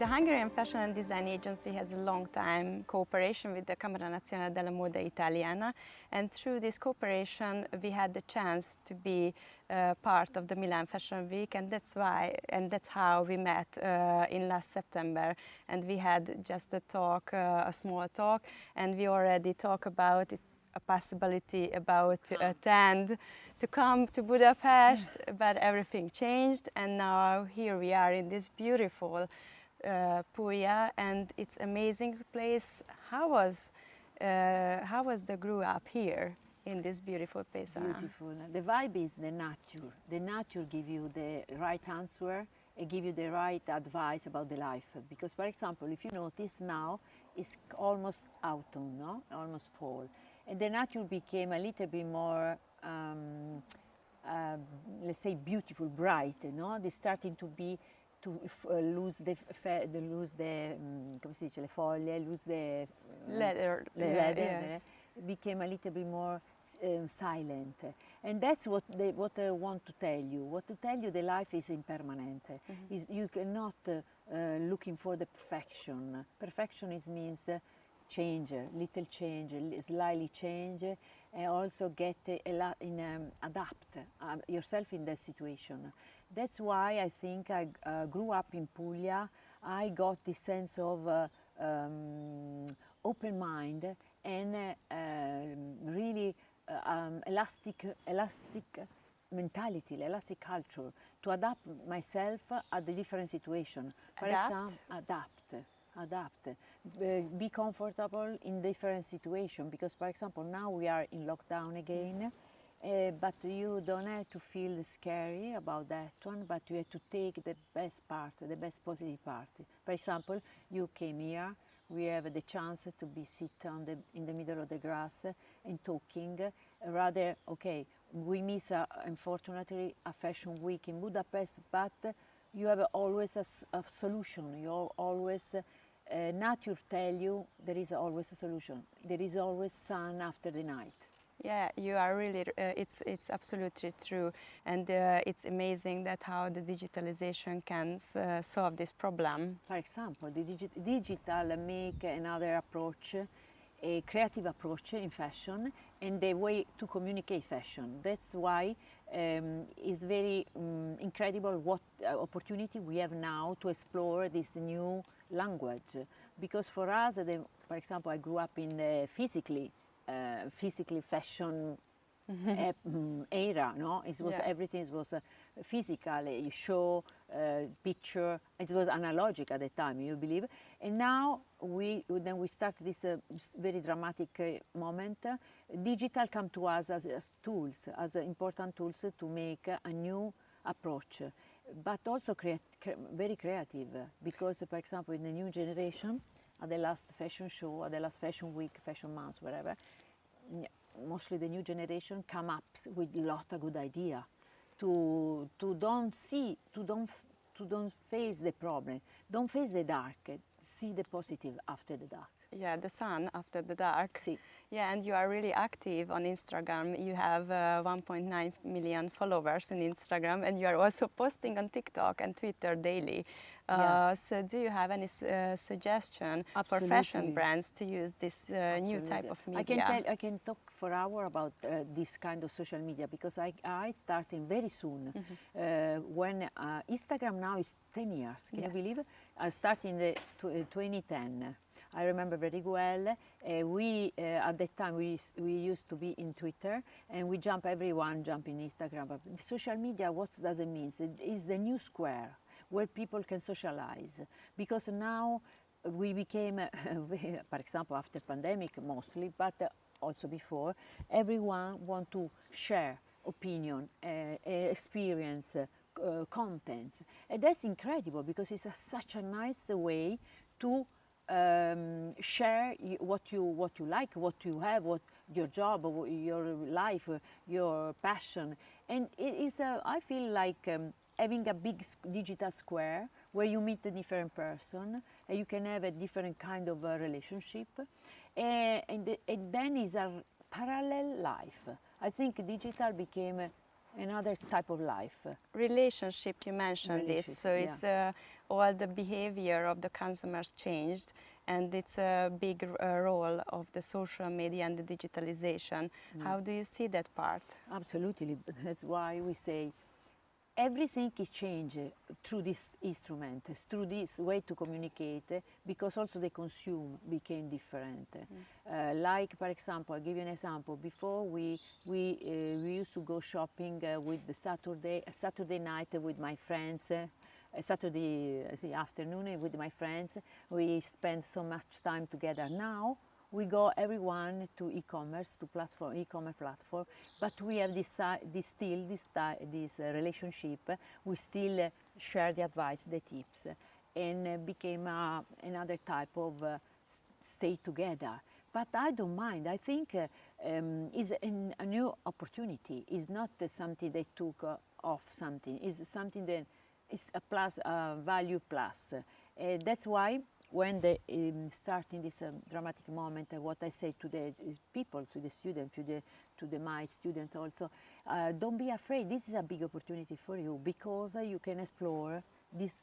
The Hungarian Fashion Design Agency has a long time cooperation with the Camera Nazionale della Moda Italiana, and through this cooperation we had the chance to be part of the Milan Fashion Week, and that's how we met in last September, and we had just a small talk, and we already talked about it, a possibility about to attend, to come to Budapest, but everything changed, and now here we are in this beautiful Puglia, and it's amazing place. How was the grew up here in this beautiful place? Beautiful. The vibe is the nature. The nature give you the right answer and give you the right advice about the life. Because, for example, if you notice now, it's almost autumn, no? Almost fall. And the nature became a little bit more, let's say, beautiful, bright. No, they're starting to be lose the come si dice, le foglie, lose the leather. Leather. Became a little bit more silent, and that's what I want to tell you. What to tell you, the life is impermanent. You cannot looking for the perfection. Perfection means change, little change, slightly change, and also get adapt yourself in that situation. That's why I think I grew up in Puglia. I got this sense of open mind and really elastic mentality, elastic culture to adapt myself at the different situation. For example, adapt, be comfortable in different situation, because for example now we are in lockdown again, but you don't have to feel scary about that one, but you have to take the best part, the best positive part. For example, you came here, we have the chance to be sit in the middle of the grass and talking. Rather, okay, we miss unfortunately a fashion week in Budapest, but you have always a solution. You always nature tell you there is always a solution. There is always sun after the night. Yeah, you are really, it's absolutely true, and it's amazing that how the digitalization can solve this problem. For example, the digital make another approach, a creative approach in fashion, and the way to communicate fashion. That's why it's very incredible what opportunity we have now to explore this new language. Because for us, for example, I grew up in the physically fashion era, no? It was everything was physical, you show, picture. It was analogic at the time, you believe. And now we start this very dramatic moment. Digital come to us as tools, as important tools to make a new approach, but also very creative. Because, for example, in the new generation, at the last fashion show, at the last fashion week, fashion month, whatever, mostly the new generation come up with a lot of good idea to don't face the problem, don't face the dark, see the positive after the dark. Yeah, the sun after the dark. See. Yeah, and you are really active on Instagram. You have 1.9 million followers on Instagram, and you are also posting on TikTok and Twitter daily. So do you have any suggestion for fashion brands to use this new type of media? I can talk for hours about this kind of social media, because I starting very soon. When Instagram now is 10 years, can you believe? I started in the 2010. I remember very well. We at that time we used to be in Twitter, and everyone jump in Instagram. But social media, what does it mean? It is the new square where people can socialize, because now we became, for example, after pandemic mostly, but also before, everyone want to share opinion, experience, contents, and that's incredible, because it's such a nice way to share what you like, what you have, what your job, your life, your passion, and it is. I feel like having a big digital square where you meet a different person, and you can have a different kind of relationship, and then is a parallel life. I think digital became another type of life. Relationship, you mentioned it, so it's all the behavior of the consumers changed, and it's a big role of the social media and the digitalization. How do you see that part? Absolutely, that's why we say everything is changed through this instrument, through this way to communicate, because also the consume became different. Like, for example, I'll give you an example. Before we used to go shopping with the Saturday night with my friends, Saturday afternoon with my friends. We spend so much time together. Now we go everyone to e-commerce, to e-commerce platform, but we have this relationship. We still share the advice, the tips, and became another type of stay together. But I don't mind. I think is a new opportunity. It's not something they took off something. It's something that is a plus, value plus. That's why when they start in this dramatic moment, what I say to the people, to the students, to my student also, don't be afraid. This is a big opportunity for you, because you can explore this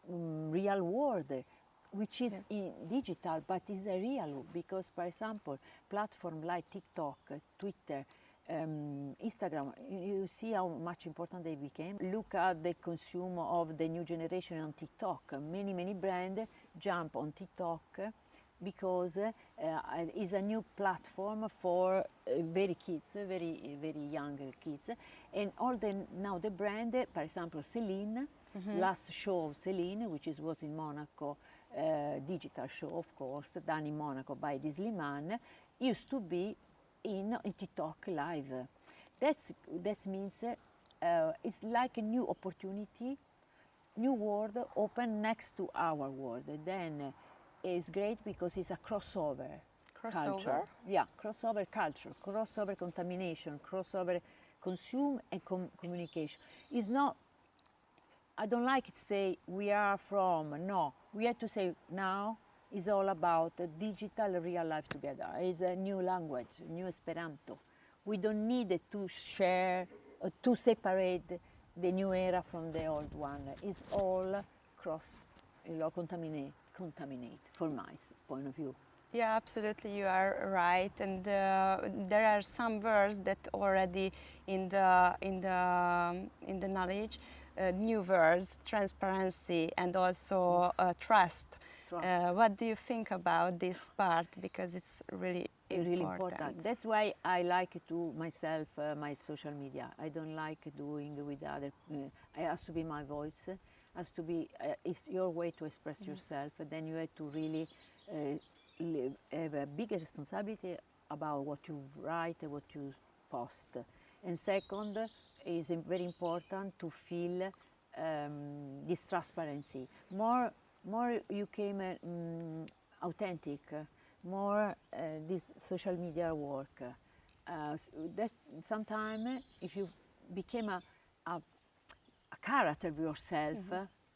real world, which is in digital, but is a real. Because, for example, platform like TikTok, Twitter, Instagram, you see how much important they became. Look at the consumer of the new generation on TikTok. Many brands jump on TikTok because it's a new platform for very young kids. And now the brand, for example, Celine, last show of Celine, which was in Monaco, digital show, of course, done in Monaco by this Liman, used to be in TikTok live. That means it's like a new opportunity, new world open next to our world. Then it's great because it's a crossover culture. Yeah, crossover culture, crossover contamination, crossover consume and communication. It's not, I don't like to say we are from, no. We have to say now is all about digital real life together. It's a new language, new Esperanto. We don't need to share, to separate the new era from the old one. It's all contaminate from my point of view. Yeah, absolutely, you are right. And there are some words that already in the knowledge, new words, transparency, and also trust. What do you think about this part? Because it's really important. That's why I like to myself my social media. I don't like doing with other. It has to be my voice. Has to be. It's your way to express yourself. Then you have to really have a bigger responsibility about what you write and what you post. And second, is very important to feel this transparency. More you came authentic, more this social media work. That sometimes if you became a character of yourself,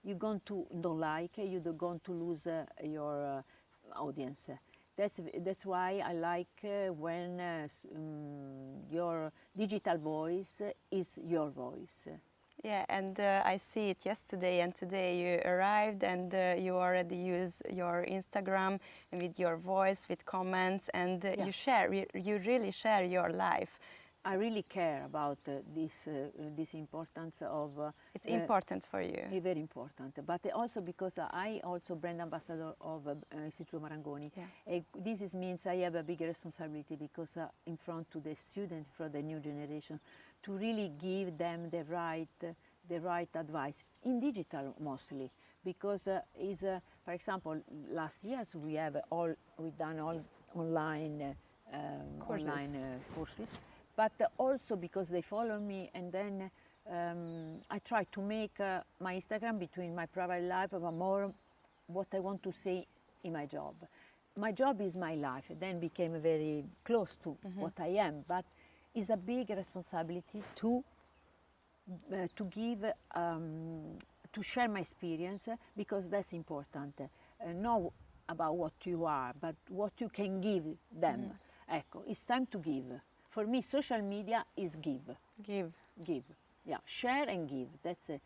you're going to don't like, you're going to lose your audience. That's why I like when your digital voice is your voice. Yeah, and I see it yesterday and today. You arrived and you already use your Instagram with your voice, with comments, and you really share your life. I really care about this importance of. It's important for you. It's very important, but also because I also brand ambassador of Istituto Marangoni. Yeah. This means I have a big responsibility because in front to the students, for the new generation, to really give them the right advice in digital mostly, because for example, last year we've done all online courses. But also because they follow me, and then I try to make my Instagram between my private life but more what I want to say in my job. My job is my life, then became very close to what I am, but it's a big responsibility to give, to share my experience, because that's important. Not about what you are, but what you can give them. Ecco, it's time to give. For me, social media is give. Give. Give. Yeah, share and give. That's a,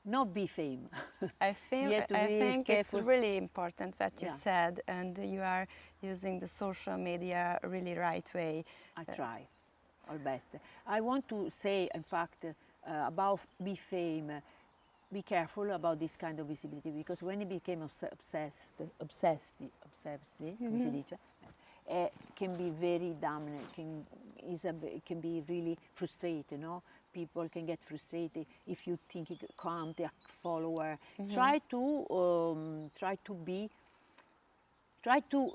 not be fame. I think it's careful. really important what you Yeah. said, and you are using the social media really right way. I try, our best. I want to say, in fact, about be fame. Be careful about this kind of visibility, because when it became obsessed, come si dice, can be very damning. Can be really frustrating. No, people can get frustrated if you think it count a follower. Try to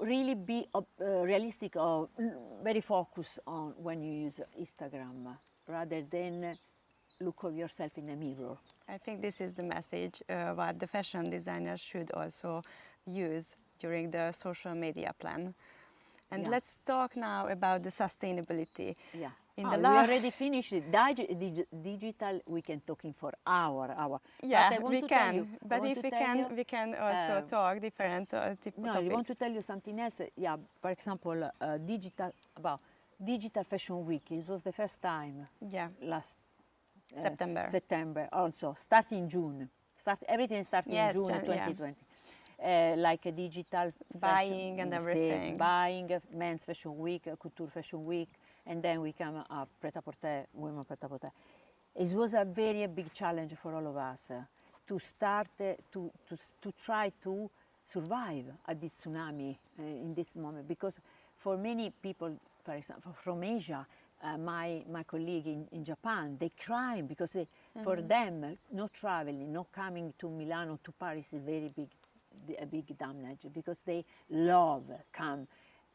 really be realistic or very focused on when you use Instagram, rather than look of yourself in a mirror. I think this is the message what the fashion designers should also use during the social media plan. And Yeah. let's talk now about the sustainability. Yeah. In We already finished it. Digital, we can talking for hour. Yeah, but I want we to can. tell you, But if we can also talk different topics. No, I want to tell you something else. Yeah, for example, digital fashion week. It was the first time. Yeah. Last September. Also starting June. Everything starting in June 2020. Like a digital buying and everything. Buying, men's fashion week, couture fashion week, and then we come up pret-à-porter, women pret-à-porter. It was a very big challenge for all of us to start to try to survive at this tsunami in this moment, because for many people, for example, from Asia, my colleague in Japan, they cry because for them, not traveling, not coming to Milano, to Paris is a big damage, because they love come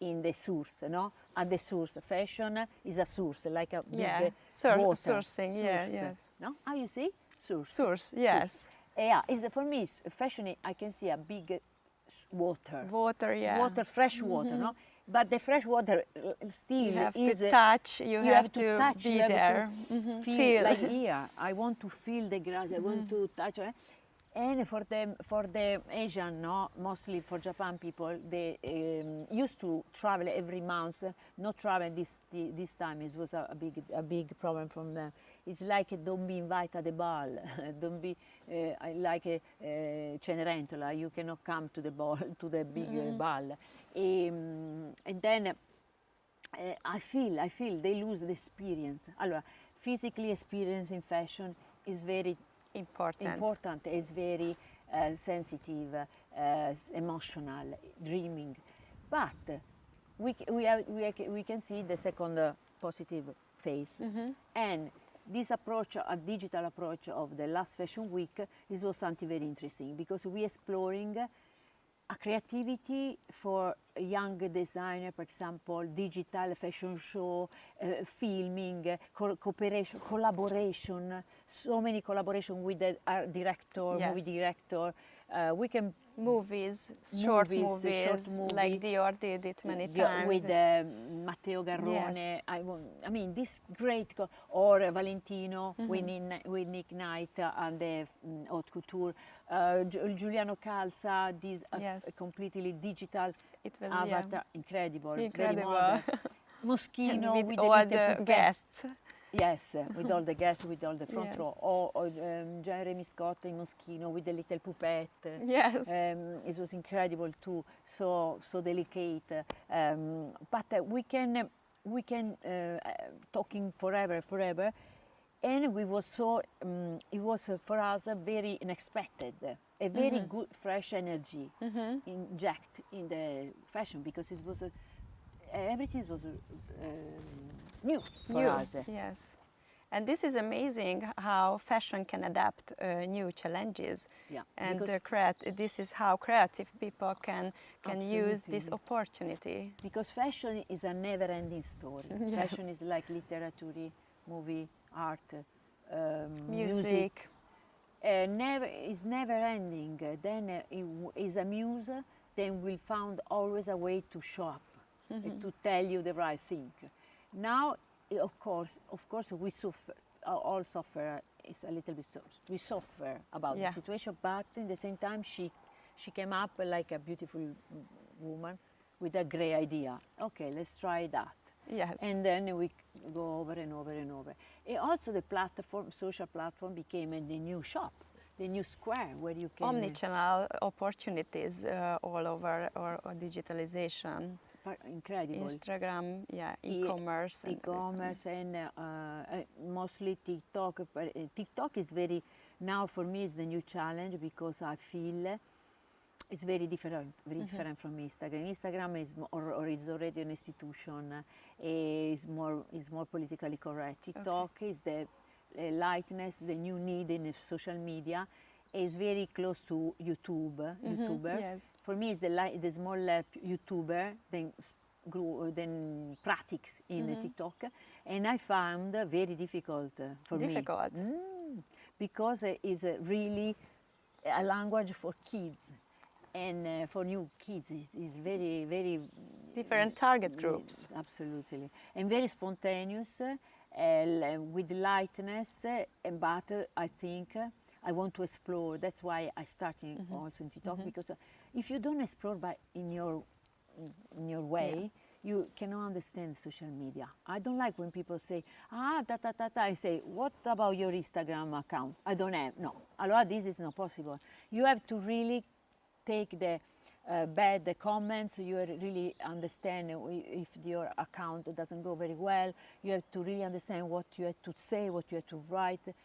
in the source, no? At the source, fashion is a source, like a big water. Sourcing, yes. No? How you say? Source. Source, yes. Source. Yeah, for me, fashion, I can see a big water. Water, yeah. Water, fresh water, no? But the fresh water still you have is... to touch, you have to touch, be you there. Have to feel like here. I want to feel the grass, I want to touch. And for the Asian, no, mostly for Japan people, they used to travel every month. Not travel this time. It was a big problem from them. It's like don't be invited at the ball. Don't be like a Cenerentola. You cannot come to the ball, to the big ball. And then I feel they lose the experience. Allora, physically experience in fashion is very important, is very sensitive, emotional, dreaming. But we can see the second positive phase. And this approach, a digital approach of the last fashion week, is also something very interesting, because we exploring a creativity for a young designer, for example, digital fashion show, filming, cooperation, collaboration, so many collaboration with the art director, movie director. We can short movies, like Dior did it many times. With Matteo Garrone. Yes. I mean, this great, or Valentino with Nick Knight and the haute couture. Giuliano Calza, this completely digital avatar, incredible. Very modern. Moschino with with all the guests. Yes, with all the guests, with all the front row. Or Jeremy Scott in Moschino with the little puppet. Yes. It was incredible too, so delicate. But we can talking forever. And we was so, it was for us very unexpected, a very good fresh energy inject in the fashion, because it was everything was new for us. Yes, and this is amazing how fashion can adapt new challenges. Yeah, and this is how creative people can use this opportunity. Because fashion is a never-ending story. Fashion is like literature, movie, art, music. It's never ending. Then it is a muse. Then we'll find always a way to show up, to tell you the right thing. Now, of course, we all suffer. It's a little bit. We suffer about the situation, but in the same time, she came up like a beautiful woman with a great idea. Okay, let's try that. Yes. And then we go over and over and over. And also the platform, social platform became the new shop, the new square where you can... Omnichannel opportunities all over or digitalization. Incredible. Instagram, yeah, e-commerce. E-commerce and mostly TikTok. But TikTok is very, now for me is the new challenge because I feel it's very different, different from Instagram. Instagram is or is already an institution, is more politically correct. TikTok is the lightness, the new need in social media, is very close to YouTuber. Yes. For me, it's the small YouTuber than practice in TikTok, and I found very difficult for me. Because it is really a language for kids, and for new kids is very, very... Different target groups. Absolutely. And very spontaneous, with lightness, but I think I want to explore. That's why I started also in TikTok, because if you don't explore in your way, you cannot understand social media. I don't like when people say, I say, what about your Instagram account? I don't have. No. Allora, this is not possible. You have to really take the bad comments. You really understand if your account doesn't go very well. You have to really understand what you have to say, what you have to write.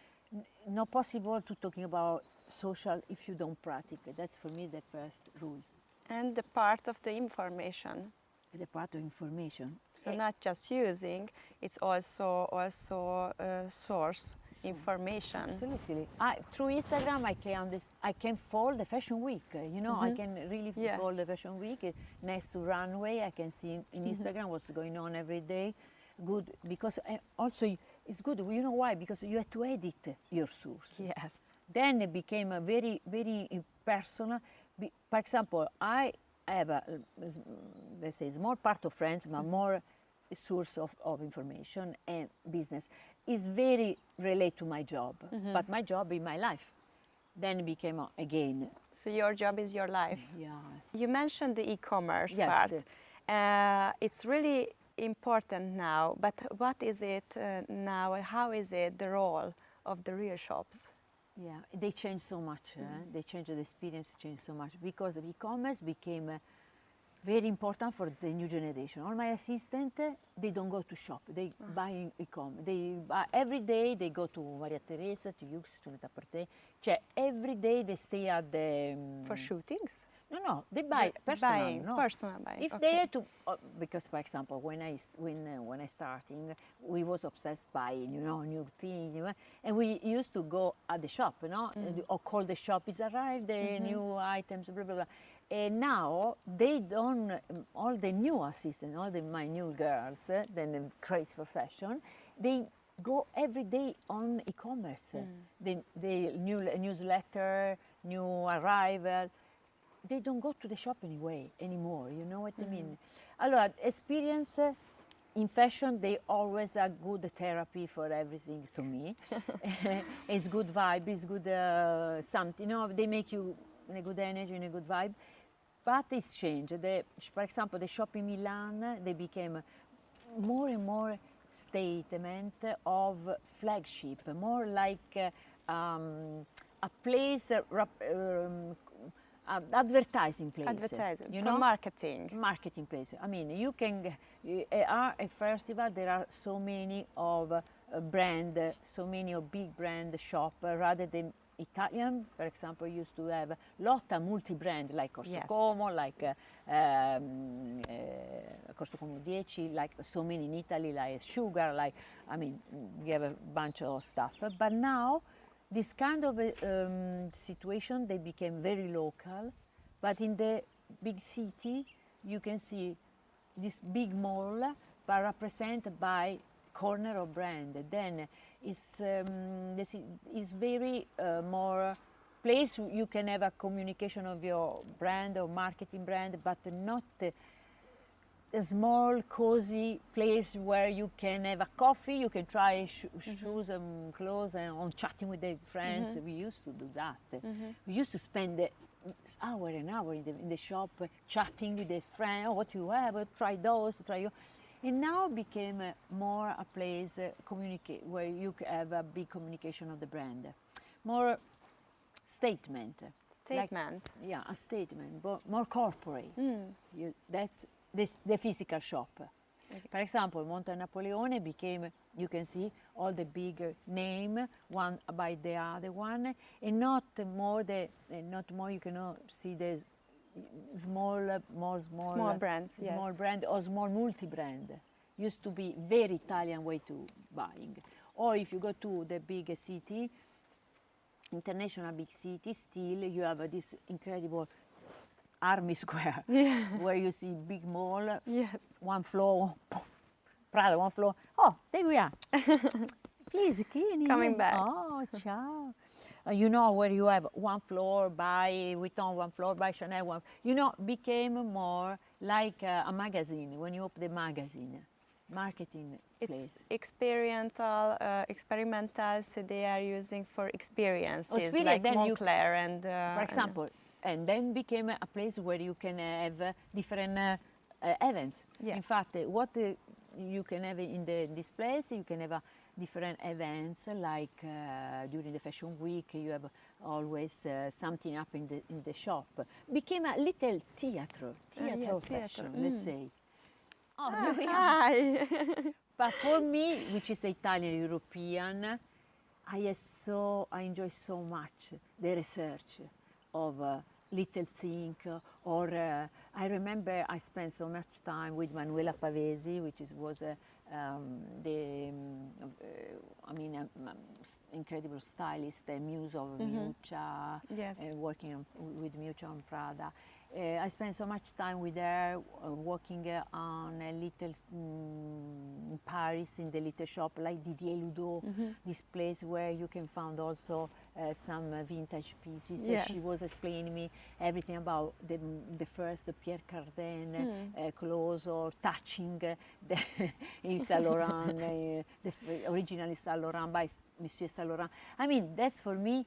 Not possible to talking about social if you don't practice. That's for me the first rules. And the part of the information. The part of information. So not just using, it's also source information. Absolutely. Through Instagram, I can follow the Fashion Week. You know, I can really follow the Fashion Week next to runway. I can see in Instagram what's going on every day. Good, because also it's good. You know why? Because you have to edit your source. Yes. Then it became a very, very personal. For example, I have let's say, small part of friends, but more a source of information and business. Is very related to my job, but my job is my life. Then it became again. So your job is your life. Yeah. You mentioned the e-commerce part. It's really important now, but what is it now? How is it the role of the real shops? Yeah, they changed so much. They changed the experience, changed so much because e-commerce became very important for the new generation. All my assistants, they don't go to shop. They buy in e-commerce. They buy, every day they go to Maria Teresa, to Yux, to Net-a-Porter. Every day they stay at the... For shootings? No, they buy personal. Buying, no. Personal buying. If they had to, because for example, when I starting, we was obsessed by new things, and we used to go at the shop, or call the shop, it's arrived, the new items, blah blah blah. And now they don't. All the new assistants, my new girls, then crazy for fashion, they go every day on e-commerce. The new newsletter, new arrival. They don't go to the shop anymore, you know what I mean? Allora, experience in fashion, they always are good therapy for everything to me. It's good vibe, it's good something, they make you in a good energy, in a good vibe. But it's changed. For example, the shop in Milan, they became more and more statement of flagship, more like a place, advertising place. Advertising, for marketing. Marketing place. I mean, you can, at a festival, there are so many of brand, so many of big brand shop, rather than Italian, for example, used to have lotta multi-brand, like Corso Como, like Corso Como 10, like so many in Italy, like Sugar, like, I mean, we have a bunch of stuff. But now, this kind of situation, they became very local, but in the big city, you can see this big mall, but represented by corner of brand. Then it's very more place you can have a communication of your brand or marketing brand, but not a small, cozy place where you can have a coffee, you can try shoes and clothes and on chatting with the friends. We used to do that. We used to spend hour and hour in the shop chatting with the friend, what you have, try those, try you. And now became more a place where you have a big communication of the brand, more statement. Statement. Like, yeah, a statement, more corporate. That's the physical shop. Okay. For example, Monte Napoleone became, you can see all the big name one by the other one, and not more you cannot see the small brands, yes. small brand or small multi-brand. Used to be very Italian way to buying. Or if you go to the big city, international big city, still you have this incredible Army Square, where you see big mall, yes. one floor, Prada, one floor. Oh, there we are. Please, coming back. Oh, ciao. You know, where you have one floor by Vuitton, one floor by Chanel, one. You know, became more like a magazine. When you open the magazine, marketing place. It's experimental, so they are using for experiences, like then Moncler and. For example, and then became a place where you can have different events. Yes. In fact, what you can have in this place, you can have different events, like during the fashion week, you have always something up in the shop. Became a little theater of fashion, let's say. Oh, there we are. Hi. But for me, which is Italian European, I enjoy so much the research of little thing, or I remember I spent so much time with Manuela Pavesi, which was incredible stylist, the muse of Miuccia, yes. Working with Miuccia on Prada. I spent so much time with her working on a little in Paris in the little shop like Didier Ludo, this place where you can find also some vintage pieces. Yes. She was explaining me everything about the first Pierre Cardin clothes, or touching the Saint Laurent, the original Saint Laurent by Monsieur Saint Laurent. I mean, that's for me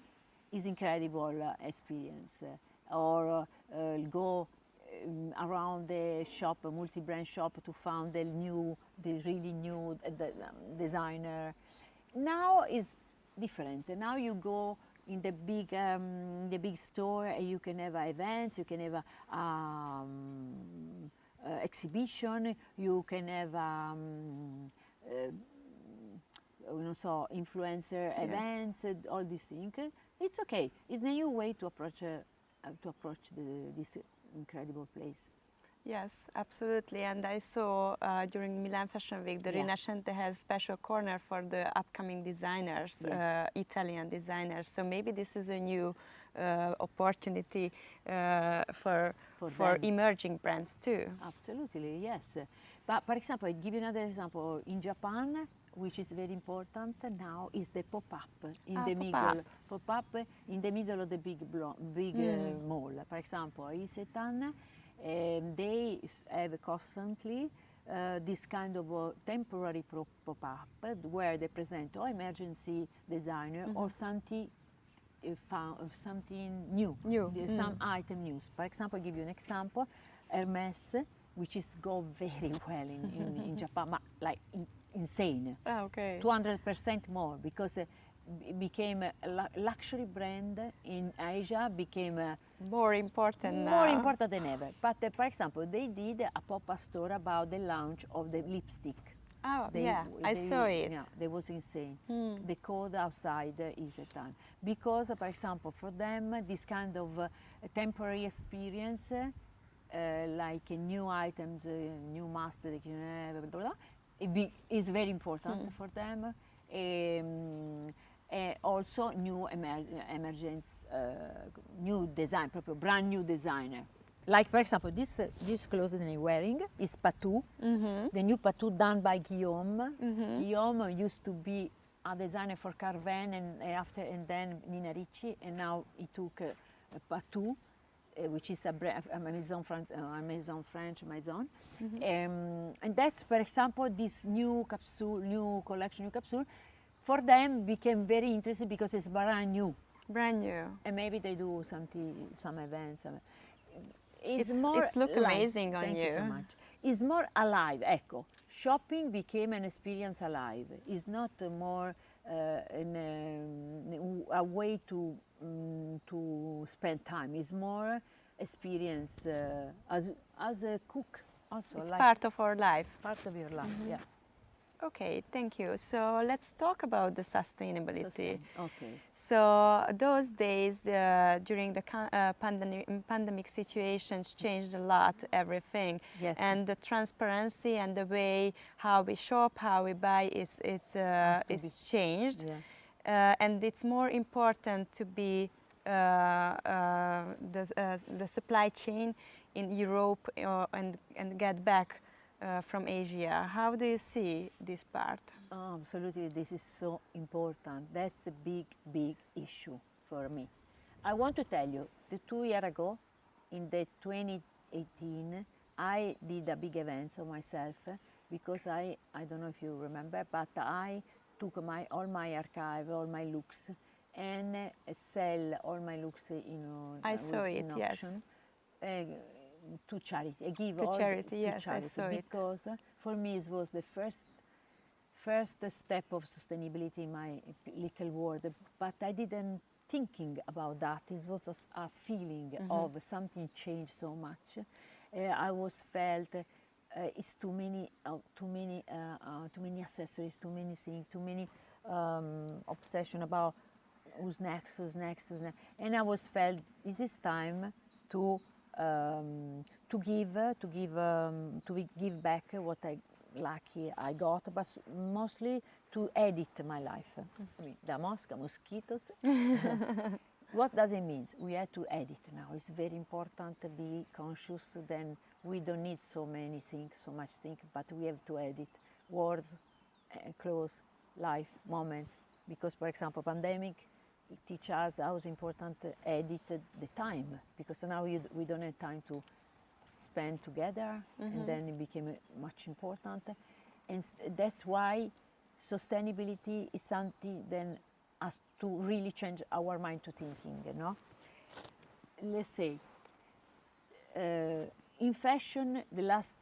is incredible experience. Or go around the shop, a multi-brand shop, to find the really new designer. Now it's different. Now you go in the big store, and you can have events, you can have exhibition, you can have influencer events, all these things. It's okay. It's a new way to approach this incredible place. Yes, absolutely. And I saw during Milan Fashion Week, the Rinascente has special corner for the upcoming designers, Italian designers. So maybe this is a new opportunity for emerging brands too. Absolutely, yes. But for example, I give you another example. In Japan, which is very important now, is the pop-up in the middle. Pop-up in the middle of the big mall. For example, Isetan, they have constantly this kind of temporary pop-up where they present or emergency designer or something new. Some item news. For example, I'll give you an example. Hermes, which is go very well in Japan, but like insane. Oh, okay. 200% more, because it became a luxury brand in Asia, became more important now. More important than ever. But for example, they did a pop-up store about the launch of the lipstick. Oh, I saw it. Yeah, that was insane. The code outside is a ton. Because, for example, for them, this kind of temporary experience, like new items, new master that you have, blah, blah, blah, is very important for them. Also new emergence, new design, brand new designer. Like, for example, this clothes that I'm wearing is Patou, the new Patou done by Guillaume. Guillaume used to be a designer for Carven and then Nina Ricci, and now he took Patou, which is a maison French maison. And that's, for example, this new collection, for them became very interesting because it's brand new. Brand new. And maybe they do some events. It's look amazing on you. Thank you so much. It's more alive, ecco. Shopping became an experience alive. It's not more a way to spend time. It's more experience as a cook also. It's like part of our life. part of your life, yeah. Okay, thank you. So let's talk about the sustainability. Okay. So those days during the pandemic situations changed a lot, everything. Yes. And the transparency and the way how we shop, how we buy is changed. Yeah. And it's more important to be the supply chain in Europe and get back from Asia. How do you see this part? Oh, absolutely, this is so important. That's a big, big issue for me. I want to tell you, 2 years ago, in the 2018, I did a big event of myself because I don't know if you remember, but I took all my archive, all my looks, and sell all my looks I saw it, in yes. auction. To charity. I give To all charity, to yes, charity I saw it. because for me it was the first step of sustainability in my little world. But I didn't thinking about that. It was a feeling of something changed so much. I was felt it's too many accessories, too many things, too many obsession about who's next, and I was felt this is time to give back what I got, but mostly to edit my life. I mean, the mosquitoes. What does it mean? We have to edit now. It's very important to be conscious. Then we don't need so much things, but we have to edit words, clothes, life, moments. Because, for example, pandemic, it teaches us how it's important to edit the time, because now we don't have time to spend together, and then it became much important. And that's why sustainability is something then has to really change our mind to thinking, you know. Let's say, in fashion, the last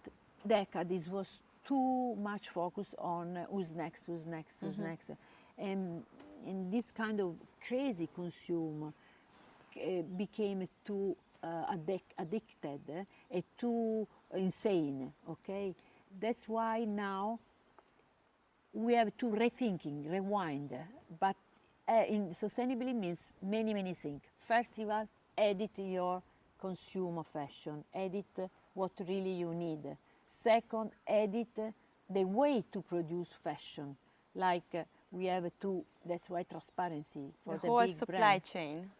decade, this was too much focus on who's next, and this kind of crazy consumer became too addicted and too insane, okay? That's why now we have to rewind, but in sustainability means many things. First of all, edit your consumer fashion, edit what really you need. Second, edit the way to produce fashion, like we have to, that's why transparency for the whole big supply brand. chain.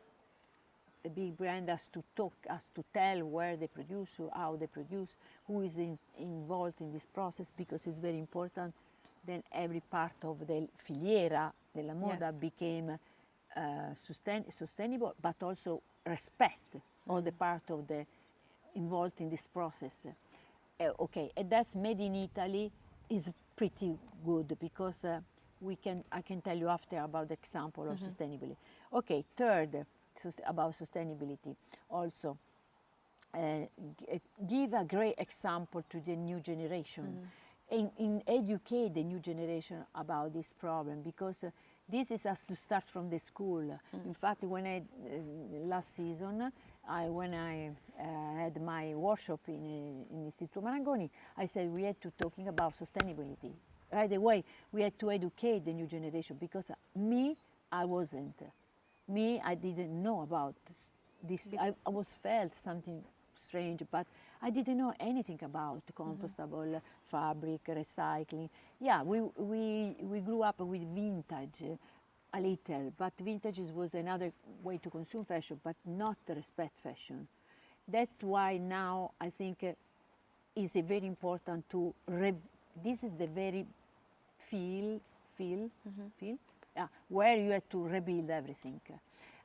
The big brand has to talk, has to tell where they produce, how they produce, who is involved in this process, because it's very important. Then every part of the filiera della moda became sustainable, but also respect all the part of the involved in this process. Okay, and that's made in Italy is pretty good, because I can tell you after about the example of sustainability. Okay, third, about sustainability also. Give a great example to the new generation, and educate the new generation about this problem, because this has to start from the school. In fact, when last season, when I had my workshop in Istituto Marangoni, I said we had to talking about sustainability. Right away, we had to educate the new generation, because I wasn't. I didn't know about this. I was felt something strange, but I didn't know anything about compostable fabric, recycling. Yeah, we grew up with vintage a little, but vintage was another way to consume fashion, but not respect fashion. That's why now I think it's very important to, this is the very feel, where you have to rebuild everything.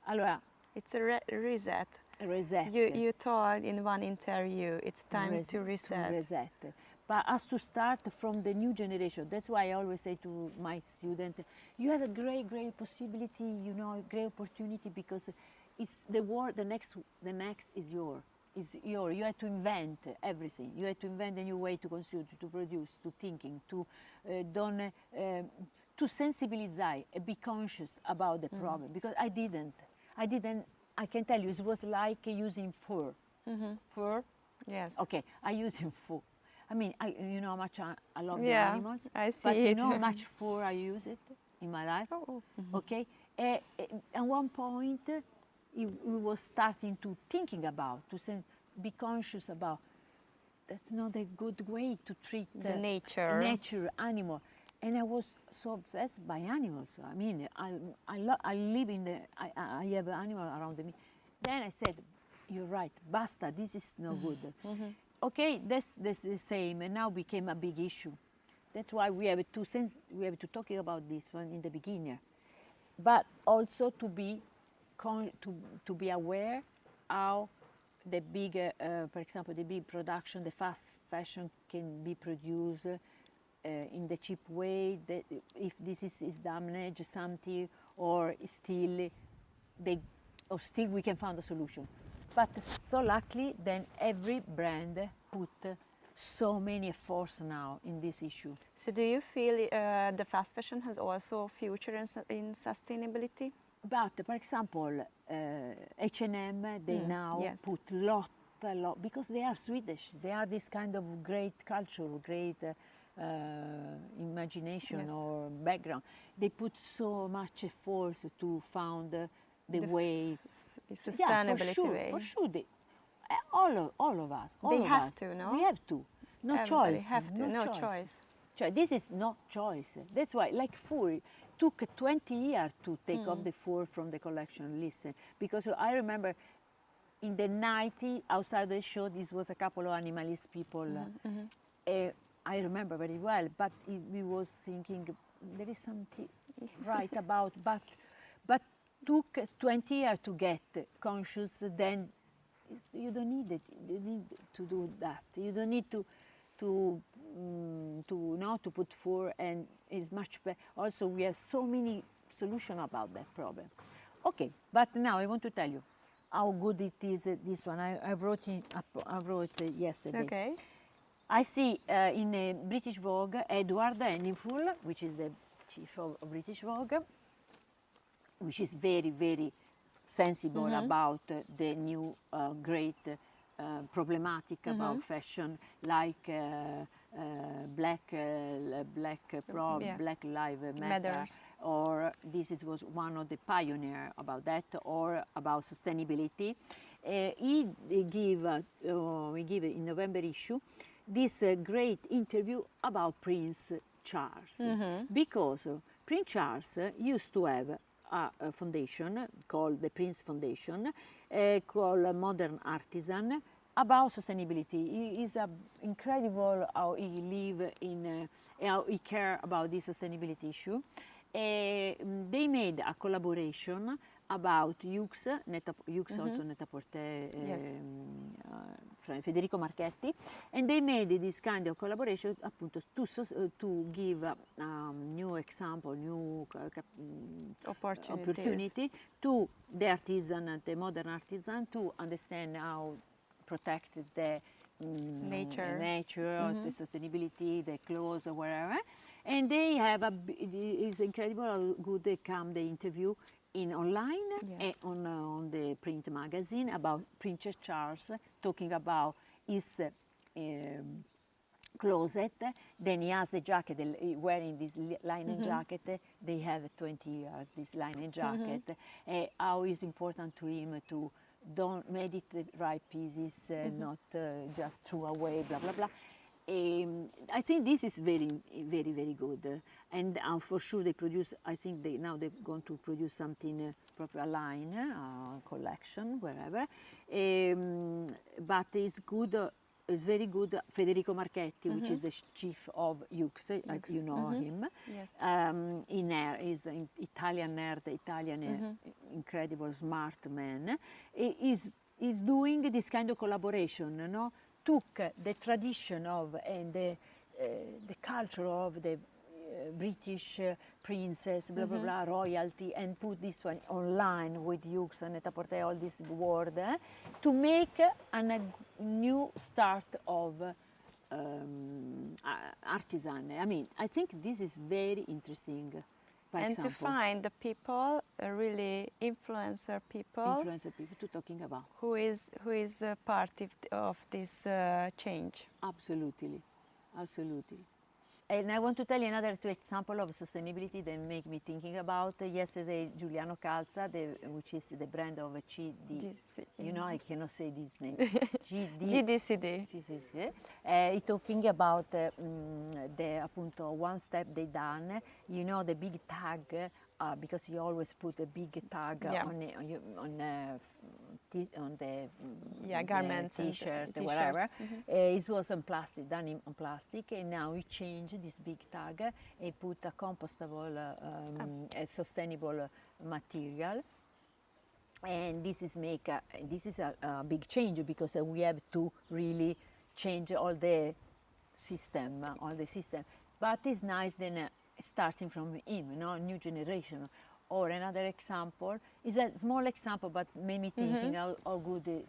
Allora, it's a reset. Reset. You told in one interview it's time to reset. To reset. But has to start from the new generation. That's why I always say to my students, you have a great possibility, great opportunity, because it's the world. The next is yours. you had to invent everything. You had to invent a new way to consume, to produce, to thinking, to to sensibilize and be conscious about the problem. Because I didn't. I can tell you, it was like using fur. Fur. Yes. Okay, I use fur. I mean, you know how much I love the Yeah, animals. I see But you it. know how much fur I use it in my life. Oh. Okay. At one point, we was starting to thinking about, be conscious about. That's not a good way to treat The nature. nature, animal. And I was so obsessed by animals. I mean, I live in the, I have an animal around me. Then I said, you're right, basta, this is no good. Okay, that's the same, and now became a big issue. That's why we have to talk about this one in the beginning, but also to be aware how the big, for example, the big production, the fast fashion can be produced in the cheap way. That if this is damaged something, or still we can find a solution. But so luckily, then every brand put so many efforts now in this issue. So do you feel the fast fashion has also future in sustainability? But for example, H&M, they now put lot, because they are Swedish. They are this kind of great culture, great imagination or background. They put so much effort to found the way, sustainability way. For sure, all of us. They have to, no? We have to. No Everybody choice. have to, no choice. This is no choice. That's why, like fur, it took 20 years to take off the fur from the collection. Listen, because I remember in the 90s, outside the show, this was a couple of animalist people. I remember very well, but we was thinking there is something right about, but took 20 years to get conscious. Then you don't need it. You need to do that. You don't need to put fur, and it's much better. Also, we have so many solutions about that problem. Okay, but now I want to tell you how good it is. This one I wrote yesterday. Okay. I see in British Vogue Edward Henningful, which is the chief of British Vogue, which is very, very sensible about the new great problematic about fashion, like Black Lives Matter, or this was one of the pioneers about that, or about sustainability. We give in November issue this great interview about Prince Charles, because Prince Charles used to have a foundation called the Prince Foundation, called Modern Artisan, about sustainability. He is incredible how he live in, how he care about this sustainability issue. They made a collaboration about Yux, also Net-a-Porter, Federico Marchetti, and they made this kind of collaboration appunto to give new example, new opportunity to the artisan, the modern artisan, to understand how protect the nature, the sustainability, the clothes, or whatever. And they have it's incredible how good they come the interview in online and on the print magazine about Prince Charles, talking about his closet. Then he has the jacket, wearing this linen jacket. They have 20 years, this linen jacket. How it's important to him to don't make it the right pieces, not just throw away, blah, blah, blah. I think this is very, very, very good. And for sure they produce, I think now they're going to produce something, proper line, collection, wherever. But it's good, it's very good. Federico Marchetti, which is the chief of Yux, you know him. Yes. He's an Italian nerd, incredible, smart man. He's doing this kind of collaboration, no? Took the tradition of and the culture of the British princess, blah, blah, blah, royalty, and put this one online with Hughes and Net-a-Porter, all this word, to make a new start of artisan. I mean, I think this is very interesting. And to find the people, really influencer people to talking about who is part of this change. Absolutely, absolutely. And I want to tell you another two examples of sustainability that make me thinking about. Yesterday, Giuliano Calza, which is the brand of GD. You know, I cannot say this name. GDCD. He's talking about the appunto one step they done. You know, the big tag. Because you always put a big tag on the garments, t-shirt, whatever. It was on plastic, done on plastic, and now we change this big tag and put a compostable, a sustainable material. And this is a big change because we have to really change all the system, But it's nice then. Starting from him, you know, new generation. Or another example is a small example, but made me thinking how good it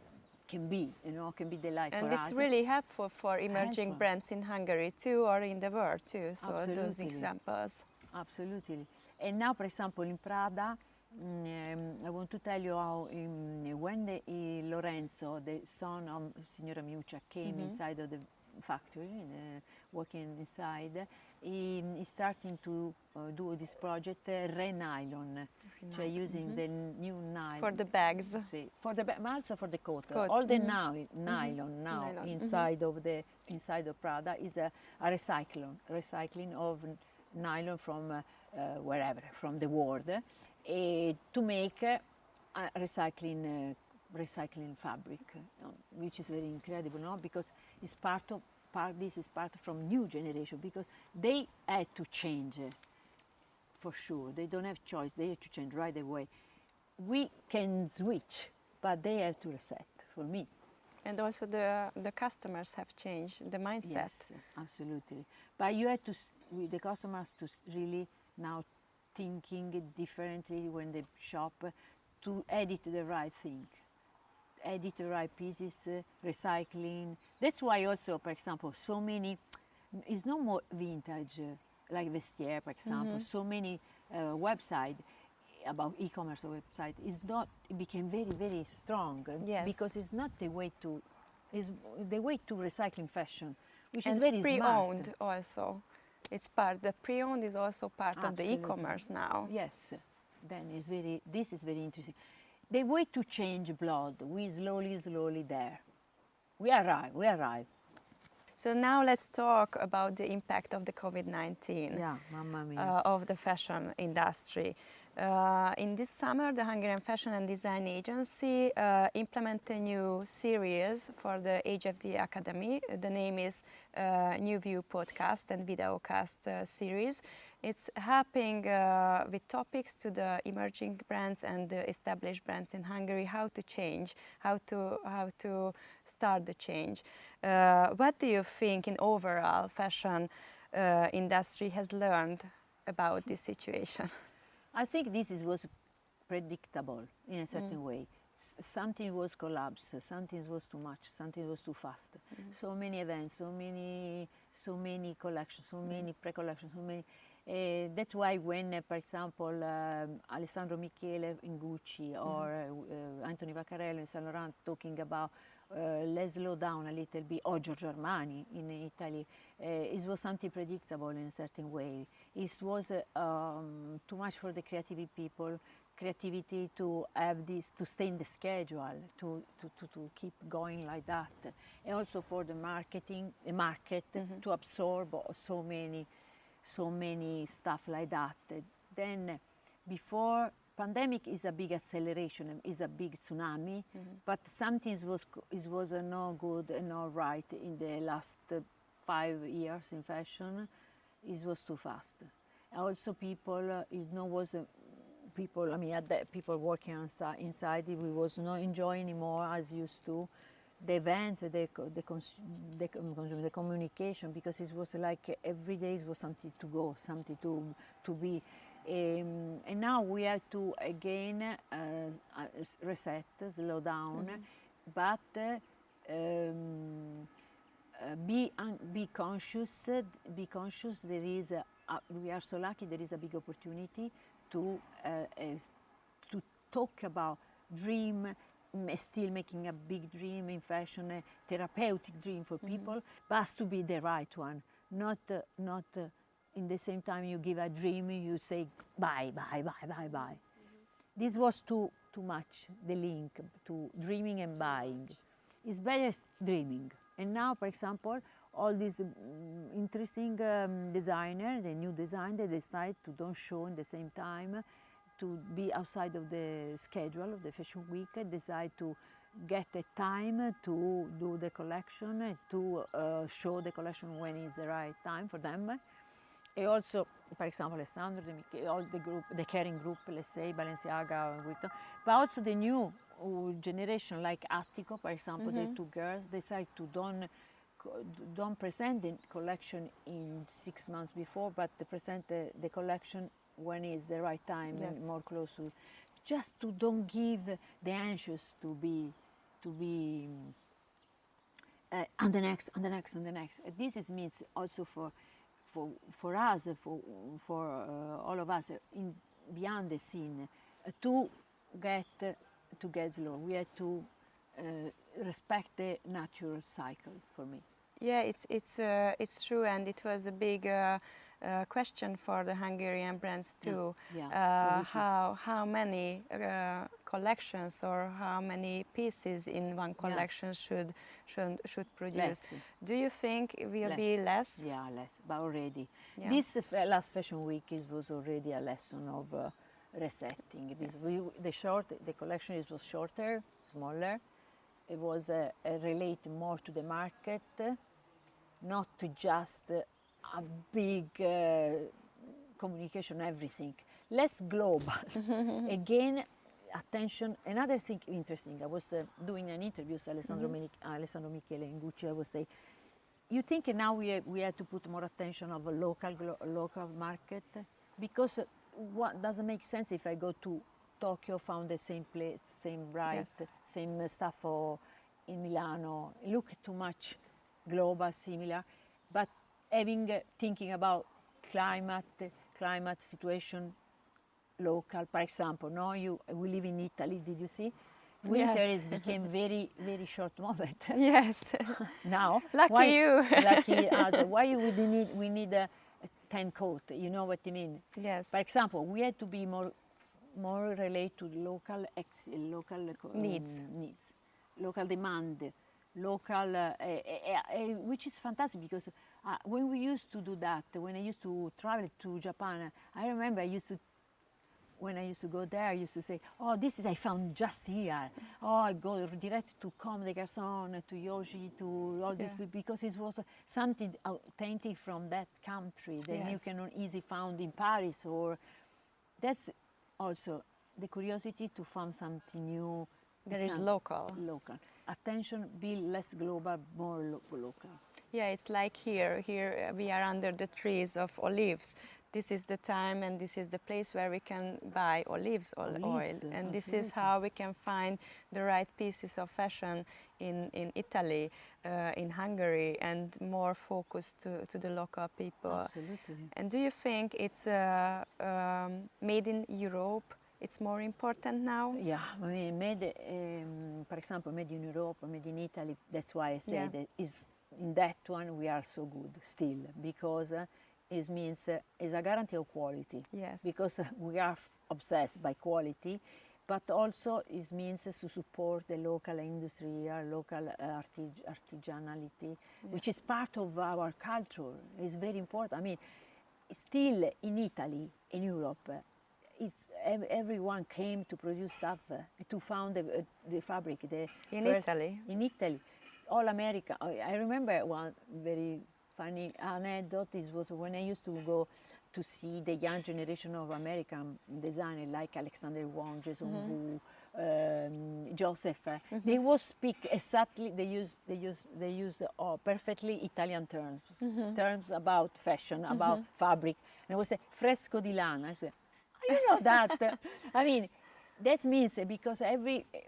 can be, you know, can be the life for us. And it's really helpful for emerging brands in Hungary too, or in the world too. So Absolutely. Those examples. Absolutely. And now, for example, in Prada, I want to tell you how when Lorenzo, the son of Signora Miuccia, came inside of the factory, working inside, he's starting to do this project Re-Nylon, using the new nylon. For the bags. For the but also for the coat. All the nylon now inside of Prada is a recycling of nylon from wherever, from the world, to make a recycling fabric, which is very incredible, no? Because it's this is part from new generation, because they had to change for sure. They don't have choice. They have to change right away. We can switch, but they have to reset, for me. And also the customers have changed the mindset. Yes, absolutely. But you have to, with the customers, to really now thinking differently when they shop, to edit the right thing. Edit the right pieces, recycling. That's why also, for example, so many, it's no more vintage, like Vestiaire, for example, so many websites about e-commerce website it became very, very strong, because it's not the way to, is the way to recycling fashion, which is very pre-owned smart. also. It's the pre-owned is also part of the e-commerce now. Yes, then this is very interesting. The way to change blood, we slowly there. We arrive. So now let's talk about the impact of the COVID-19 of the fashion industry. In this summer, the Hungarian Fashion and Design Agency implemented a new series for the HFD Academy. The name is New View Podcast and Videocast series. It's helping with topics to the emerging brands and the established brands in Hungary, how to change, how to start the change. What do you think in overall fashion industry has learned about this situation? I think this was predictable in a certain way. Something was collapsed, something was too much, something was too fast. So many events, so many collections, so many pre-collections, so many. That's why when, for example, Alessandro Michele in Gucci or Anthony Vaccarello in Saint Laurent talking about let's slow down a little bit, or Giorgio Armani in Italy, it was something predictable in a certain way. It was too much for the creativity to have this, to stay in the schedule, to keep going like that, and also for the market to absorb so many stuff like that. Then before pandemic is a big acceleration, is a big tsunami, but something was not good and not right in the last 5 years in fashion. It was too fast. Also people, people working inside, we was not enjoying anymore as used to. the events, the communication, because it was like every day it was something to go, something to be. And now we have to again reset, slow down, but be conscious. Be conscious. There is we are so lucky. There is a big opportunity to talk about dream. Still making a big dream in fashion, a therapeutic dream for people, but has to be the right one. Not in the same time you give a dream, you say bye, bye, bye, bye, bye. This was too much, the link to dreaming and buying. It's better dreaming. And now, for example, all these interesting designers, the new design, they decide to don't show in the same time, to be outside of the schedule of the fashion week, decide to get a time to do the collection, to show the collection when is the right time for them. And also, for example, Alessandro, all the group, the caring group, let's say, Balenciaga, but also the new generation like Attico, for example, the two girls decide to don't present the collection in 6 months before, but they present the collection when is the right time, and more close to, just to don't give the anxious to be on the next. This is means also for us, for all of us beyond the scene, to get slow. We have to respect the natural cycle. For me, yeah, it's true, and it was a big question for the Hungarian brands too. How many collections or how many pieces in one collection should produce? Less. Do you think it will be less? Yeah, less, but already. This last fashion week was already a lesson of resetting. The collection was shorter, smaller. It was related more to the market, not to just a big communication, everything. Less global. Again, attention. Another thing interesting, I was doing an interview with Alessandro Michele in Gucci. I was saying, you think now we have to put more attention of a local market? Because what doesn't make sense if I go to Tokyo, found the same place, same rice, same stuff in Milano, look too much global, similar, but thinking about climate situation, local. For example, no, we live in Italy. Did you see? Winter has became very short moment. Yes. Now, lucky you. Lucky us. Why we need a 10 coat? You know what I mean? Yes. For example, we had to be more related to local needs, local demand, local, which is fantastic because when we used to do that, when I used to travel to Japan, I remember when I used to go there, I used to say, oh, I found just here. Oh, I go direct to Comme des Garçons, to Yoji, to all this, because it was something authentic from that country that you cannot easily find in Paris. Or that's also the curiosity to find something new. That is local. Local. Attention, be less global, more local. Yeah, it's like here we are under the trees of olives. This is the time and this is the place where we can buy olives oil. And this is how we can find the right pieces of fashion in Italy, in Hungary, and more focused to the local people. Absolutely. And do you think it's made in Europe? It's more important now? Yeah, I mean, for example, made in Europe, made in Italy. That's why I say that in that one we are so good still, because it means it's a guarantee of quality. Yes. Because we are obsessed by quality, but also it means to support the local industry, our local artisanality, which is part of our culture. It's very important. I mean, still in Italy, in Europe, everyone came to produce stuff, to found the fabric. In Italy? In Italy. All America. I remember one very funny anecdote. It was when I used to go to see the young generation of American designers like Alexander Wang, Jason Wu, Joseph, they will speak exactly. They use perfectly Italian terms, terms about fashion, about fabric. And I would say fresco di lana. I say, oh, you know that. I mean, that means because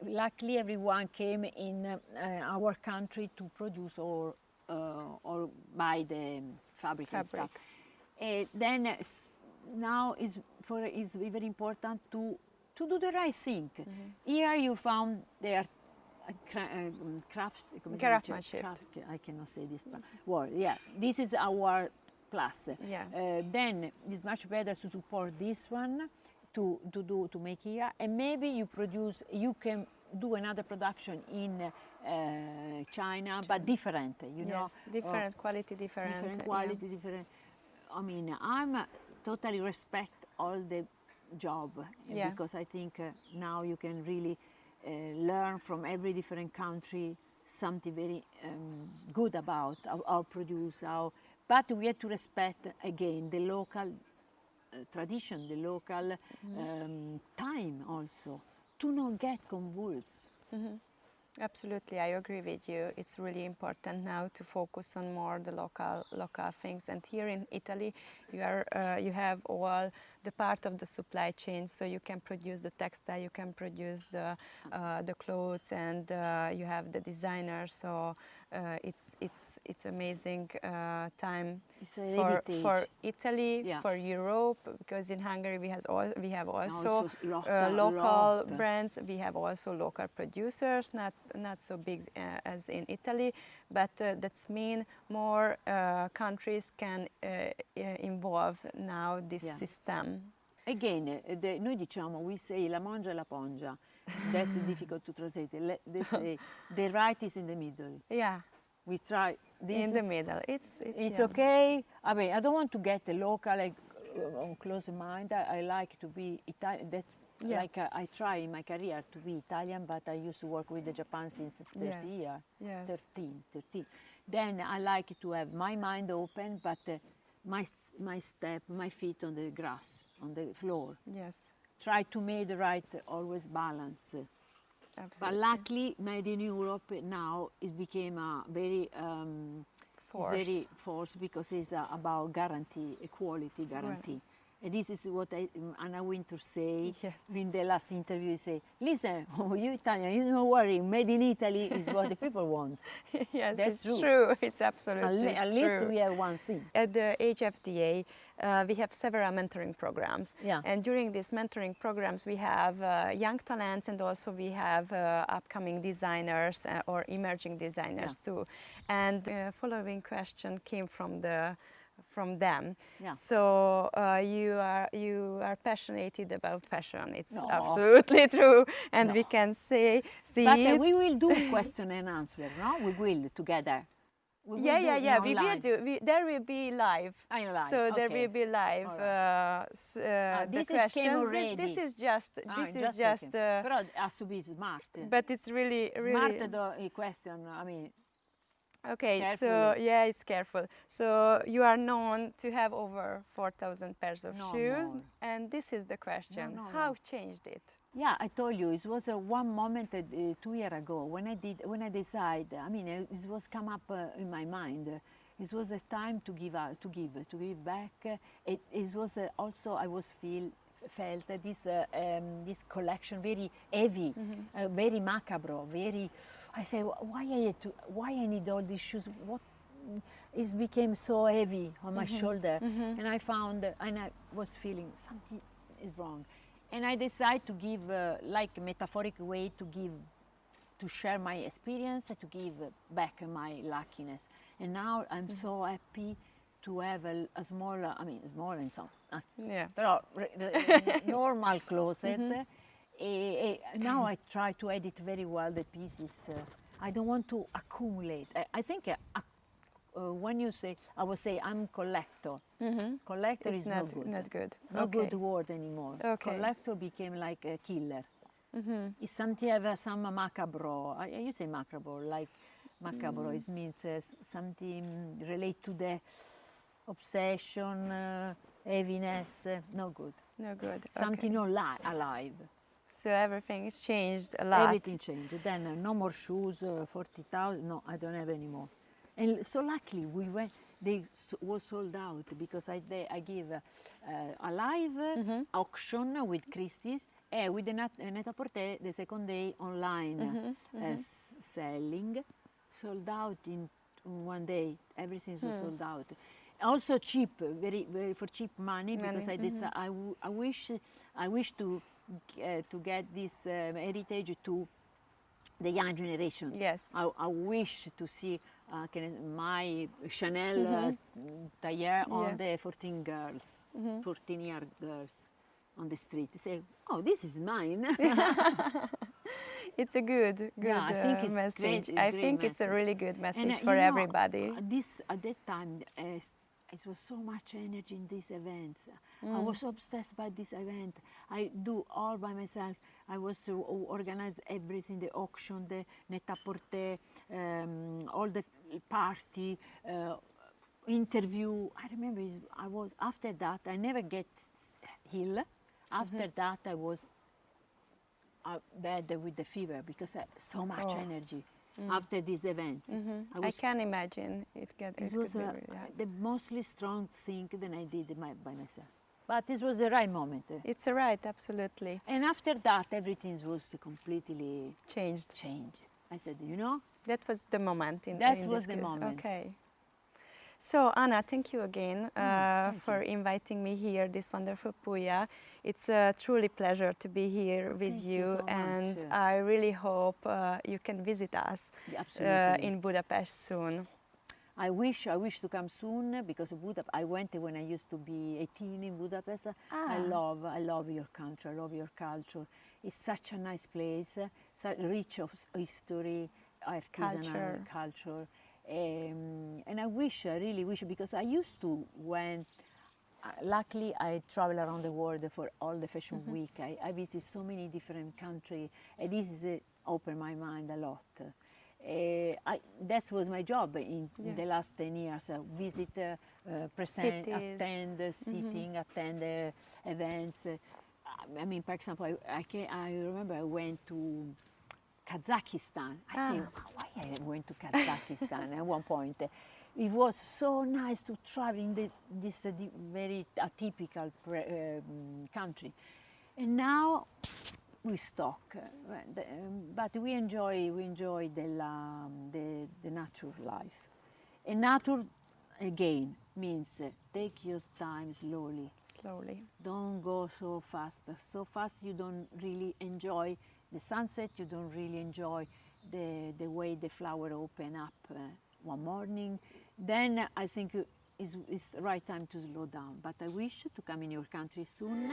luckily everyone came in our country to produce or buy the fabric. And stuff. Then now is very important to do the right thing. Here you found their craftsmanship. I cannot say this word. Yeah, this is our plus. Yeah. Then it's much better to support this one to make here, and maybe you can do another production in China, but different. You know, different quality, different quality, different. I mean, I'm totally respect all the job because I think now you can really learn from every different country something very good about how produce, but we have to respect again the local tradition, the local time also, to not get convulsed. Absolutely, I agree with you. It's really important now to focus on more the local things. And here in Italy, you have all the part of the supply chain, so you can produce the textile, you can produce the clothes, and you have the designers. So it's amazing time for Italy, for Europe, because in Hungary we have also local brands. We have also local producers, not so big as in Italy, but that's mean more countries can involve now this system. Again, noi diciamo, we say la mangia e la pongia. That's difficult to translate. They say the right is in the middle. Yeah. We try this. In the middle. It's okay. I mean, I don't want to get a local on close mind. I like to be Italian. Like I try in my career to be Italian, but I used to work with Japan since 30 years. Yes. 13. Then I like to have my mind open, but my feet on the grass, on the floor. Yes. Try to make the right always balance. Absolutely. But luckily, made in Europe now it became a very force because it's about guarantee, equality guarantee. Right. And this is what Anna Winter say in the last interview. Say, listen, you Italian, you don't worry, made in Italy is what the people want. Yes, that's true. It's absolutely true. At least we have one thing. At the HFDA, we have several mentoring programs. Yeah. And during these mentoring programs, we have young talents, and also we have upcoming designers or emerging designers too. And the following question came from them. Yeah. So you are passionate about fashion. It's absolutely true, and we can see it. We will do question and answer. No, we will together. We will do. There will be live. So there will be live. This the came already. This is just. But it has to be smart. But it's really smart. The question. I mean. Okay, carefully. So it's careful. So you are known to have over 4,000 pairs of shoes, and this is the question: how changed it? Yeah, I told you it was one moment 2 years ago when I decided. I mean, it was come up in my mind. It was a time to give back. It was also I felt this collection very heavy, very macabre, very. I said, why I need all these shoes? What it became so heavy on my shoulder, and I found, and I was feeling something is wrong, and I decided to give, like a metaphoric way to share my experience and to give back my luckiness. And now I'm so happy to have a small, small and some, normal closet. Now I try to edit very well the pieces. I don't want to accumulate. I think when you say, I would say I'm collector. Collector is not good. Not good. Not good word anymore. Okay. Collector became like a killer. It's something have some macabre. You say macabre, like macabre. It means something relate to the obsession, heaviness. No good. No good. Something not alive. So everything has changed a lot. Everything changed. Then no more shoes, 40,000. No, I don't have any more. And so luckily we went. They was sold out because I give a live auction with Christie's and with the Net-a-Porter the second day online selling, sold out in one day. Everything was sold out. Also cheap, very for cheap money because I wish to get this heritage to the young generation. Yes. I wish to see my Chanel tailleur on the 14-year girls on the street. Say, oh, this is mine. It's a good I think it's message. great, I great think it's a message. really good message And, for everybody. This at that time, it was so much energy in these events. I was obsessed by this event. I do all by myself. I was to organize everything, the auction, the Net-a-Porter, all the party, interview. I remember I was, after that, I never get ill. After that, I was bad with the fever because so much energy after these events. I can imagine it was the mostly strong thing that I did by myself. But this was the right moment. It's right, absolutely. And after that, everything was completely Changed. I said, you know? That was the moment. That was the moment. Okay. So Anna, thank you again for you. inviting me here, this wonderful Puglia. It's a truly pleasure to be here with Thank you so and much. I really hope you can visit us Absolutely. in Budapest soon. I wish to come soon because I went when I used to be 18 in Budapest. I love your country. I love your culture. It's such a nice place, so rich of history, artisanal culture. And I really wish, because I used to luckily I travel around the world for all the fashion week. I visit so many different countries, and this is opened my mind a lot. That was my job in the last 10 years. Visit, present, Cities. attend, sitting, attend events. I mean, for example, I remember I went to Kazakhstan. I say, why I went to Kazakhstan at one point? It was so nice to travel in this very atypical country. And now we stock, but we enjoy the natural life. And nature, again, means take your time slowly. Don't go so fast. So fast you don't really enjoy the sunset, you don't really enjoy the way the flower open up one morning. Then I think it's the right time to slow down. But I wish to come in your country soon.